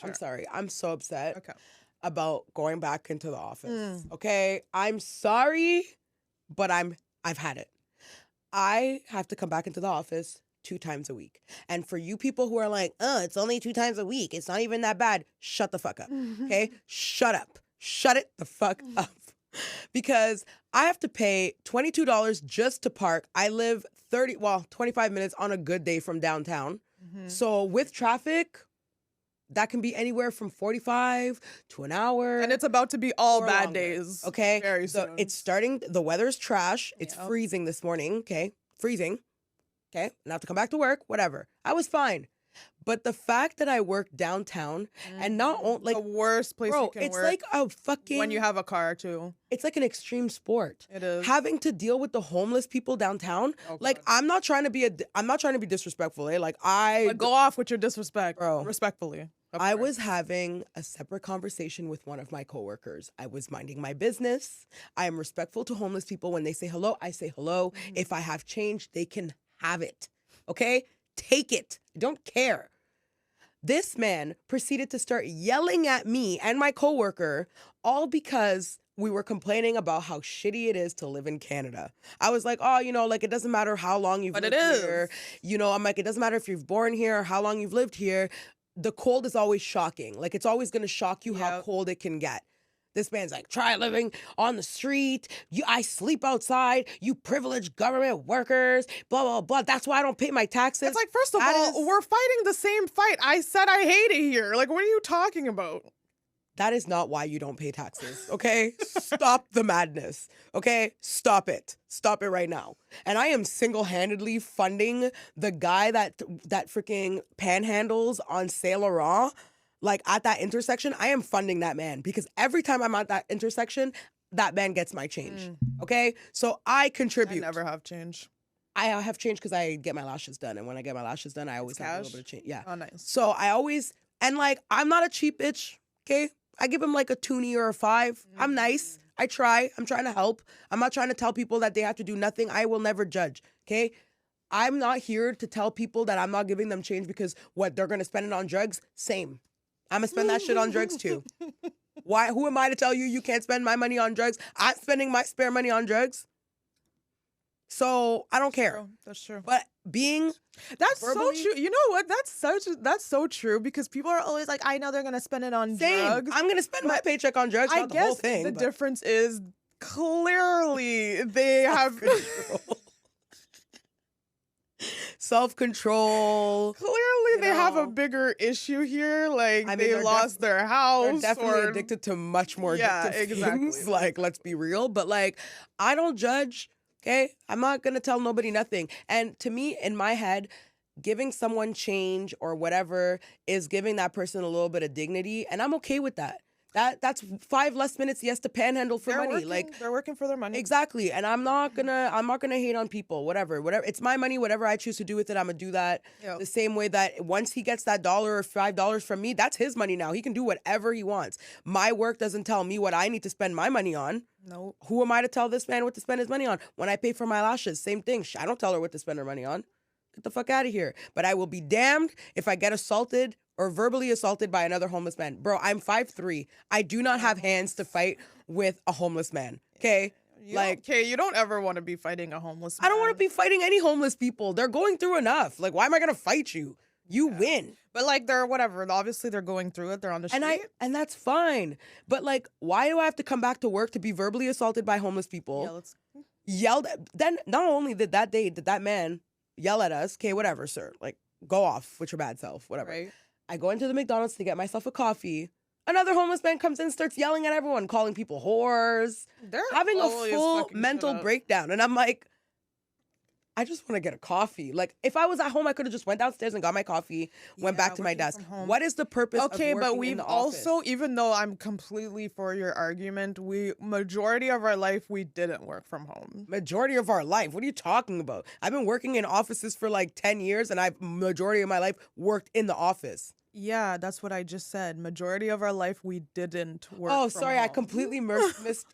I'm sorry. I'm so upset Okay. about going back into the office. Okay? I'm sorry, but I've had it. I have to come back into the office 2 times a week. And for you people who are like, it's only 2 times a week. It's not even that bad. Shut the fuck up. Okay? Shut up. Shut it the fuck up. Because I have to pay $22 just to park. I live 25 minutes on a good day from downtown. So with traffic, that can be anywhere from 45 to an hour. And it's about to be all or bad longer, days. Okay? Very So soon. it's starting, the weather's trash. It's Yep. freezing this morning. Okay? Freezing. Okay? And I have to come back to work, whatever. I was fine. But the fact that I work downtown and not only, like, the worst place you can it's work. like a fucking, when you have a car too. it's like an extreme sport. It is. Having to deal with the homeless people downtown. Oh, like, God. I'm not trying to be disrespectful. Like, But go off with your disrespect, Bro. respectfully. I was having a separate conversation with one of my coworkers. I was minding my business. I am respectful to homeless people. When they say hello, I say hello. If I have change, they can have it. Okay? Take it. I don't care. This man proceeded to start yelling at me and my coworker, all because we were complaining about how shitty it is to live in Canada. I was like, like, it doesn't matter how long you've But lived it is. here. I'm like, it doesn't matter if you're born here or how long you've lived here. The cold is always shocking. Like, it's always going to shock you how Yep. cold it can get. This man's like, try living on the street. I sleep outside. You privileged government workers. Blah, blah, blah. That's why I don't pay my taxes. It's like, first of That all, is- we're fighting the same fight. I said I hate it here. Like, what are you talking about? That is not why you don't pay taxes, okay? Stop the madness, okay? Stop it. Stop it right now. And I am single-handedly funding the guy that freaking panhandles on Saint Laurent, like at that intersection. I am funding that man because every time I'm at that intersection, that man gets my change, okay? So I contribute. I never have change. I have change because I get my lashes done. And when I get my lashes done, I always have a little Cash? bit of change. Yeah. Oh, nice. So I always, and like, I'm not a cheap bitch, okay? I give him like a toonie or a 5. I'm nice. I try. I'm trying to help. I'm not trying to tell people that they have to do nothing. I will never judge, okay? I'm not here to tell people that I'm not giving them change because what, they're going to spend it on drugs? Same. I'm going to spend that shit on drugs too. Why? Who am I to tell you can't spend my money on drugs? I'm spending my spare money on drugs. So I don't care. Oh, that's true. But being That's verbally- so true. You know what? That's so true because people are always like, I know they're gonna spend it on same, drugs. I'm gonna spend my paycheck on drugs. I Not the whole guess thing. the but difference is clearly they have self-control. clearly they have a know. bigger issue here. Like I mean, they they're lost their house. They're definitely or, addicted to much more Yeah, addictive exactly. things. Like, let's be real. But like, I don't judge. Okay, I'm not gonna tell nobody nothing. And to me, in my head, giving someone change or whatever is giving that person a little bit of dignity, and I'm okay with that. That's 5 less minutes he has to panhandle for They're money. working, Like, they're working for their money. exactly. And I'm not gonna hate on people. Whatever. It's my money. Whatever I choose to do with it, I'm gonna do that. Yep. The same way that once he gets that $1 or $5 from me, that's his money now. He can do whatever he wants. My work doesn't tell me what I need to spend my money on. No. Who am I to tell this man what to spend his money on? When I pay for my lashes, same thing. I don't tell her what to spend her money on. Get the fuck out of here. But I will be damned if I get assaulted or verbally assaulted by another homeless man. Bro, I'm 5'3". I do not have hands to fight with a homeless man. Okay? You don't ever want to be fighting a homeless man. I don't want to be fighting any homeless people. They're going through enough. Like, why am I going to fight you? You win. But like they're whatever. Obviously they're going through it. They're on the street. And that's fine. But like, why do I have to come back to work to be verbally assaulted by homeless people? Yeah, let's Yelled at, then not only did that man yell at us, okay, whatever, sir. Like, go off with your bad self, whatever. right. I go into the McDonald's to get myself a coffee. Another homeless man comes in, starts yelling at everyone, calling people whores, They're having a always full fucking mental shit up. breakdown. And I'm like, I just want to get a coffee. Like, if I was at home, I could have just went downstairs and got my coffee, went back to my working desk. from home. What is the purpose Okay, of but working in we've the office? also, even though I'm completely for your argument, majority of our life we didn't work from home. Majority of our life. What are you talking about? I've been working in offices for like 10 years and I've majority of my life worked in the office. Yeah, that's what I just said. Majority of our life we didn't work. Oh, from sorry. I home. completely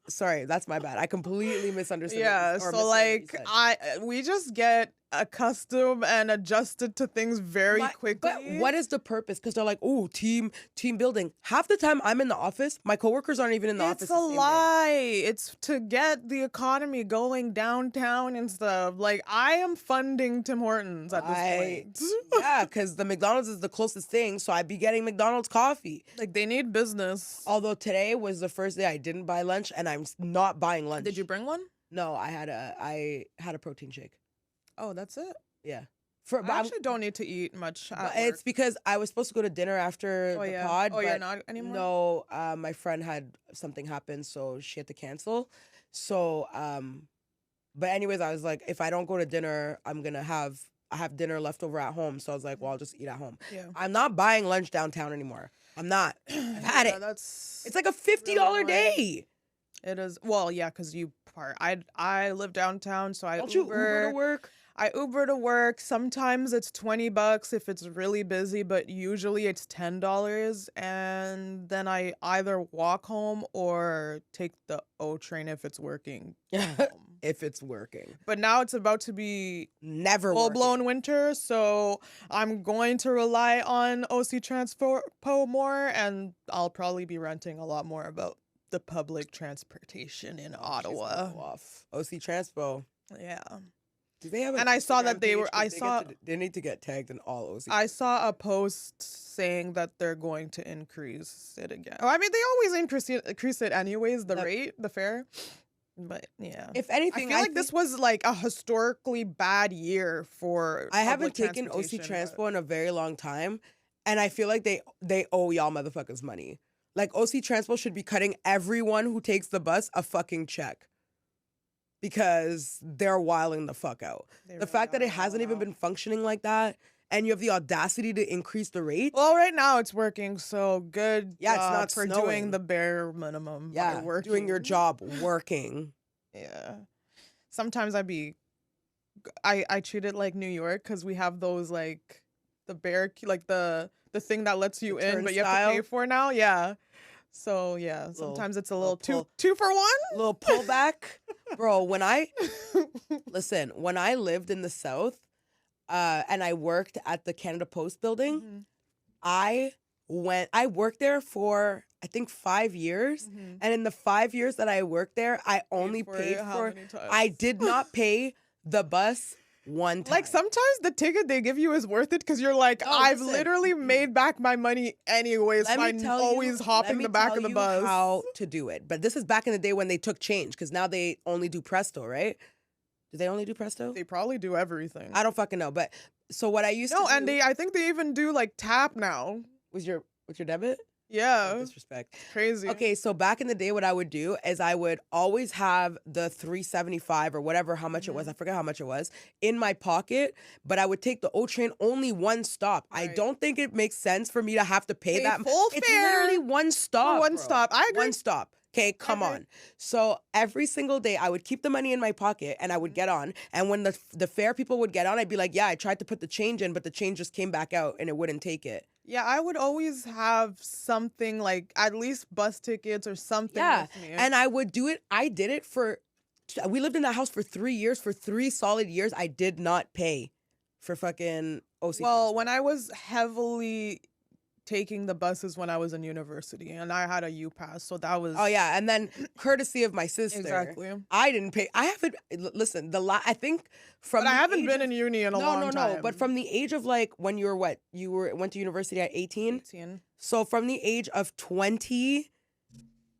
sorry, that's my bad. I completely misunderstood. Yeah, or so misheard what you like said. we just get accustomed and adjusted to things very quickly. But what is the purpose? Because they're like, oh, team building. Half the time I'm in the office, my coworkers aren't even in the office. It's a lie. It's to get the economy going downtown and stuff. Like, I am funding Tim Hortons at this point. Yeah, because the McDonald's is the closest thing, so I'd be getting McDonald's coffee. Like, they need business. Although today was the first day I didn't buy lunch, and I'm not buying lunch. Did you bring one? No, I had a protein shake. Oh, that's it? Yeah. I actually don't need to eat much at work. It's because I was supposed to go to dinner after the pod. Oh, you're not anymore? No, my friend had something happen, so she had to cancel. So, but anyways, I was like, if I don't go to dinner, I have dinner left over at home. So I was like, well, I'll just eat at home. Yeah. I'm not buying lunch downtown anymore. I'm not. I've had it. It's like a $50 day. It is. Well, yeah, because you part. I live downtown, so I Don't you Uber to work? I Uber to work. Sometimes it's $20 if it's really busy, but usually it's $10. And then I either walk home or take the O train if it's working. If it's working. But now it's about to be never full-blown winter, so I'm going to rely on OC Transpo more, and I'll probably be ranting a lot more about the public transportation in Ottawa. OC Transpo. Yeah. Do they have? And I saw that they need to get tagged in all OC. I saw a post saying that they're going to increase it again. Oh, I mean, they always increase it anyways. The fare. But yeah, if anything, I feel like this was like a historically bad year for. I haven't taken OC Transpo in a very long time, and I feel like they owe y'all motherfuckers money. Like, OC Transpo should be cutting everyone who takes the bus a fucking check. Because they're wilding the fuck out. The fact that it hasn't even been functioning like that, and you have the audacity to increase the rate. Well, right now it's working, so good. Yeah, it's not for snowing. Doing the bare minimum. Yeah, doing your job, working. Yeah. Sometimes I treat it like New York because we have those like the the thing that lets you in, but you have to pay for now. Yeah. So yeah, sometimes it's a little two for one. Little pullback. Bro, when I lived in the South, and I worked at the Canada Post building, I worked there for I think 5 years, and in the 5 years that I worked there, I only paid for. I did not pay the bus one time. Like, sometimes the ticket they give you is worth it because you're like, I've literally made back my money anyways by always hopping the back of the bus. How to do it. But this is back in the day when they took change, because now they only do Presto, right? Do they only do Presto? They probably do everything. I don't fucking know. But so what I used to do. And I think they even do like tap now. With your debit? Yeah. Oh, disrespect. Crazy. Okay, so back in the day, what I would do is I would always have the $3.75 or whatever, how much it was, I forget how much it was, in my pocket, but I would take the O train only one stop. Right. I don't think it makes sense for me to have to pay that. Full it's fare. Literally one stop. One stop. I agree. One stop. Okay, come on. So every single day, I would keep the money in my pocket and I would get on. And when the fare people would get on, I'd be like, yeah, I tried to put the change in, but the change just came back out and it wouldn't take it. Yeah, I would always have something like at least bus tickets or something. Yeah, with me. And I would do it. I did it we lived in that house for 3 years. For 3 solid years, I did not pay for fucking OC. Well, when I was heavily taking the buses when I was in university, and I had a U-Pass, so that was... Oh, yeah, and then courtesy of my sister. Exactly. I didn't pay. I haven't... Listen, I think from... But I haven't been in uni in a long time. No, but from the age of, like, when you were what? You went to university at 18? 18. So from the age of 20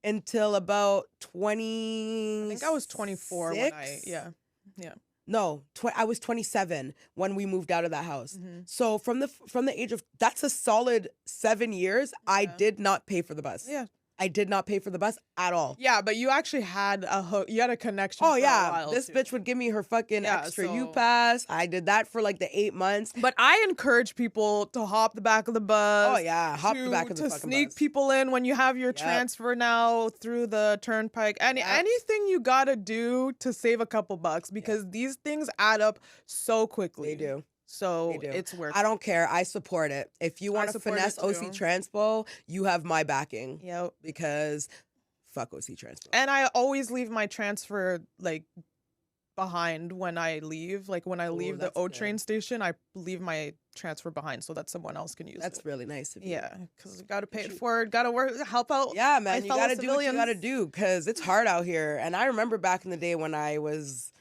until about 20... I think I was 24 when Yeah. No, I was 27 when we moved out of that house. So from the age of, that's a solid 7 years, I did not pay for the bus. Yeah. I did not pay for the bus at all. Yeah, but you actually had you had a connection. Oh, yeah. This bitch would give me her fucking extra U-Pass. I did that for like the 8 months. But I encourage people to hop the back of the bus. Oh, yeah. Hop the back of the fucking bus. To sneak people in when you have your transfer now through the turnpike. Anything you gotta do to save a couple bucks, because these things add up so quickly. They do. So it's worth it. I don't care. I support it. If you want to finesse OC Transpo, you have my backing. Yep. Because fuck OC Transpo. And I always leave my transfer like behind when I leave. Like when I leave the that's O good. train station, I leave my transfer behind so that someone else can use it. That's really nice of you. Yeah, because you got to pay it forward, got to work, help out. Yeah, my man, you fellow gotta do what you gotta civilians. do because it's hard out here. And I remember back in the day when I was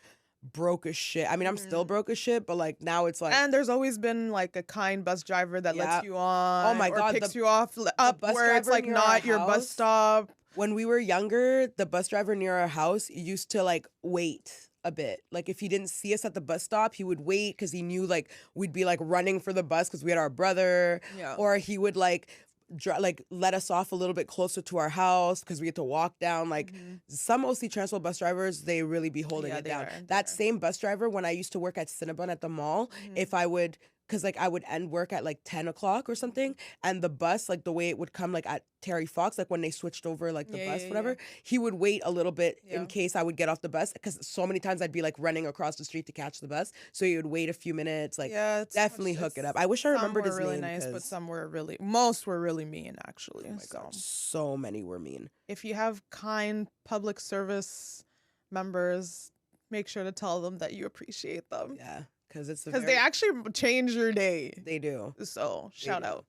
broke as shit. I mean, I'm still broke as shit, but like now it's like. And there's always been like a kind bus driver that Yeah. lets you on. Oh my or God, picks the- you off up bus where it's driver like near not our your bus house- stop. When we were younger, the bus driver near our house used to like wait a bit. Like if he didn't see us at the bus stop, he would wait because he knew like we'd be like running for the bus because we had our brother. Yeah. Or he would like let us off a little bit closer to our house because we had to walk down. Like some OC Transpo bus drivers, they really be holding it down. That same bus driver, when I used to work at Cinnabon at the mall, if I would. Because, like, I would end work at, like, 10 o'clock or something. And the bus, like, the way it would come, like, at Terry Fox, like, when they switched over, like, the bus, whatever, he would wait a little bit in case I would get off the bus. Because so many times I'd be, like, running across the street to catch the bus. So he would wait a few minutes. Like, definitely hook it up. I wish I remembered his really name. Nice, but some were really, most were really mean, actually. Oh my God, so many were mean. If you have kind public service members, make sure to tell them that you appreciate them. Yeah. Because they actually change your day. They do. So shout out.